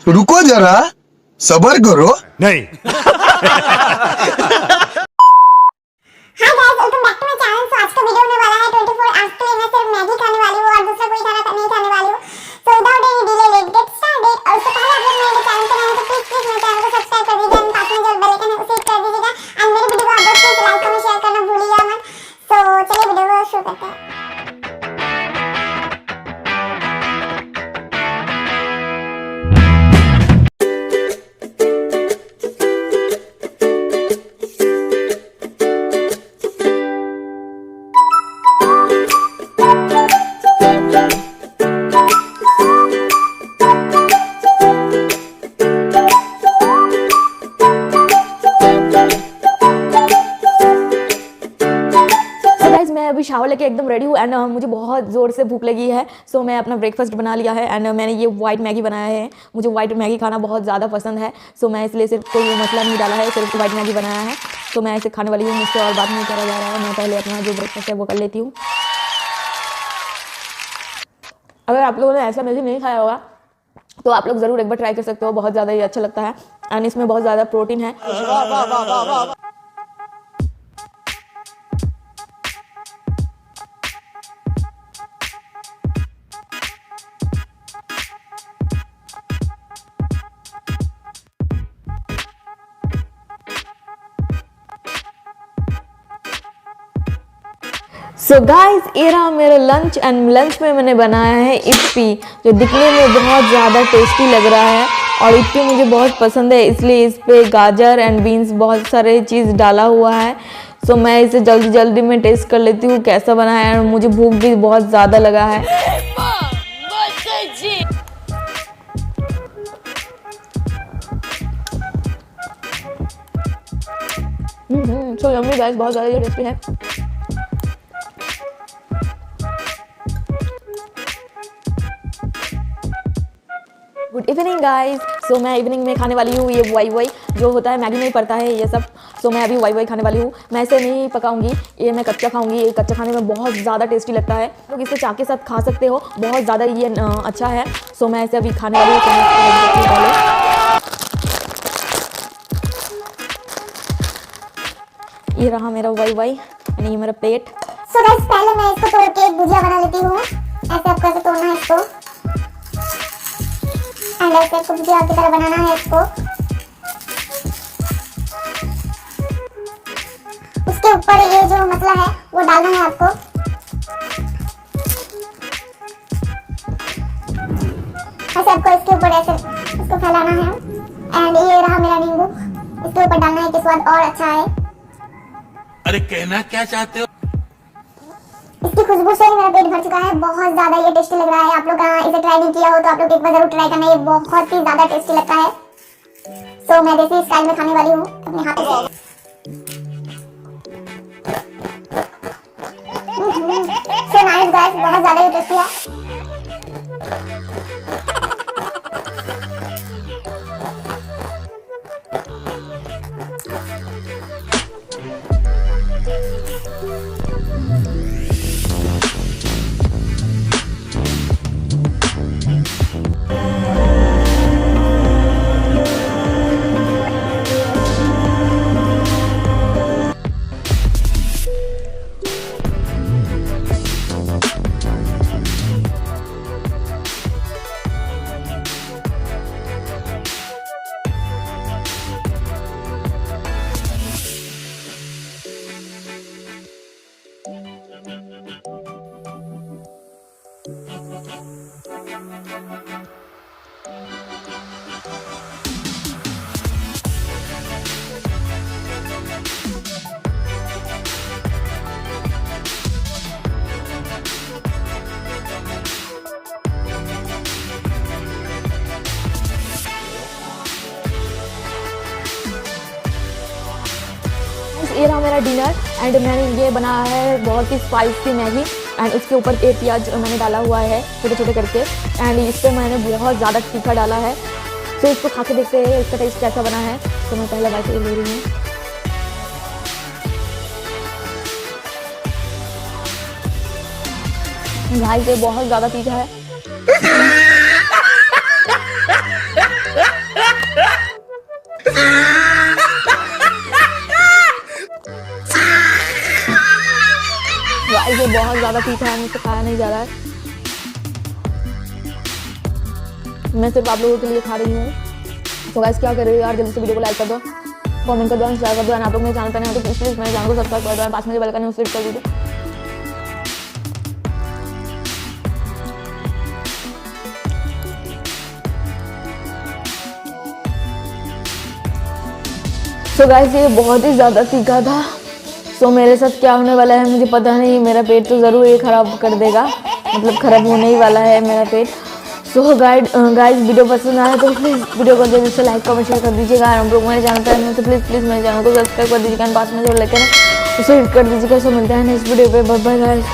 रुको जरा, सबर करो। नहीं। Hi guys, welcome back to my channel. तो आज का वीडियो होने वाला है 24 आवर्स के लिए मैं सिर्फ मैगी खाने वाली हूँ और दूसरा कोई खाना नहीं खाने वाली हूँ। So without any delay let's get started. और उससे पहले आप लोग मेरे चैनल पे नए हैं तो प्लीज मेरे चैनल को सब्सक्राइब कर दीजिए एंड पास में जो बेल आइकन है उसे हिट कर दीजिएगा एंड मेरे वीडियो को आप लोग प्लीज लाइक कमेंट शेयर करना भूलिएगा मत। सो चलिए वीडियो को शुरू करते हैं। मैं अभी शावर लेके एकदम रेडी हूँ एंड मुझे बहुत ज़ोर से भूख लगी है। सो मैं अपना ब्रेकफास्ट बना लिया है एंड मैंने ये वाइट मैगी बनाया है। मुझे वाइट मैगी खाना बहुत ज़्यादा पसंद है। सो मैं इसलिए सिर्फ कोई मसला नहीं डाला है, सिर्फ वाइट मैगी बनाया है। तो मैं ऐसे खाने वाली हूँ, मुझसे और बात नहीं करा जा रहा है। मैं पहले अपना जो ब्रेकफास्ट है वो कर लेती हूँ। अगर आप लोगों ने ऐसा मैगी नहीं खाया होगा तो आप लोग ज़रूर एक बार ट्राई कर सकते हो, बहुत ज़्यादा ये अच्छा लगता है एंड इसमें बहुत ज़्यादा प्रोटीन है। सो गाइस, ये रहा मेरा लंच एंड लंच में मैंने बनाया है इप्पी, जो दिखने में बहुत ज़्यादा टेस्टी लग रहा है और इप्पी मुझे बहुत पसंद है, इसलिए इस पे गाजर एंड बीन्स बहुत सारे चीज़ डाला हुआ है। सो मैं इसे जल्दी जल्दी में टेस्ट कर लेती हूँ कैसा बना है और मुझे भूख भी बहुत ज़्यादा लगा है। सो यम्मी गाइस, बहुत ज़्यादा टेस्टी है। Good evening guys. सो मैं इवनिंग में खाने वाली हूँ ये वाई वाई, जो होता है मैगी में ही पड़ता है ये सब। सो मैं अभी वाई वाई खाने वाली हूँ। मैं इसे नहीं पकाऊंगी, ये मैं कच्चा खाऊंगी। ये कच्चा खाने में बहुत ज़्यादा टेस्टी लगता है। लोग इसे चाय के साथ खा सकते हो, बहुत ज़्यादा ये अच्छा है। सो मैं इसे अभी खाने वाली हूँ। ये रहा मेरा वाई वाई यानी ये मेरा प्लेट। सो गाइस, पहले मैं इसको तोड़ के भुजिया बना लेती हूँ। ऐसे आपको ऐसे तोड़ना है इसको एंड ऐसे इसको भुजिया की तरह बनाना है इसको। उसके ऊपर ये जो मसाला है वो डालना है आपको। ऐसे आपको इसके ऊपर ऐसे इसको फैलाना है एंड ये रहा मेरा नींबू, इसके ऊपर डालना है कि स्वाद और अच्छा है। अरे कहना क्या चाहते हो? इसकी खुशबू से ही मेरा पेट भर चुका है। बहुत ज्यादा ये टेस्टी लग रहा है। आप लोग इसे ट्राई नहीं किया हो तो आप लोग एक बार जरूर ट्राई करना, ये बहुत ही ज्यादा टेस्टी लगता है। सो मैं देसी स्टाइल में खाने वाली हूँ अपने हाथों से। सो नाइस गाइस, बहुत ज्यादा ही टेस्टी है। ये रहा मेरा डिनर एंड मैंने ये बनाया है बहुत ही स्पाइसी मैगी एंड इसके ऊपर एक प्याज मैंने डाला हुआ है छोटे छोटे करके एंड इस पर मैंने बहुत ज़्यादा तीखा डाला है। तो इसको खा के देखते हैं इसका टेस्ट कैसा बना है। तो मैं पहले बाइट ले रही हूँ। भाई ये बहुत ज़्यादा तीखा है। गाइस ये बहुत ज़्यादा तीखा है, मुझसे खाया नहीं जा रहा है। मैं सिर्फ आप लोगों के लिए खा रही हूँ। तो गाइस क्या कर रहे हो यार, जल्दी से वीडियो को लाइक कर दो, कमेंट कर दो, शेयर कर दो। आप लोग मेरे चैनल पर नहीं हो तो प्लीज़ मेरे चैनल को सब्सक्राइब कर दो, पास में जो बेल आइकन है उसे हिट कर दीजिए। सो गाइस ये बहुत ही ज़्यादा तीखा था। सो मेरे साथ क्या होने वाला है मुझे पता नहीं, मेरा पेट तो ज़रूर ये ख़राब कर देगा, मतलब ख़राब होने ही वाला है मेरा पेट। सो गाइस वीडियो पसंद आया तो प्लीज़ वीडियो को जल्दी से लाइक कमेंट शेयर कर दीजिएगा। हम लोग मेरे चैनल पर हैं तो प्लीज़ मेरे चैनल को सब्सक्राइब कर दीजिएगा, पास में जो लेकर उसे हिट कर दीजिएगा। सो मिलते हैं नेक्स्ट वीडियो पे, बाय बाय गाइस।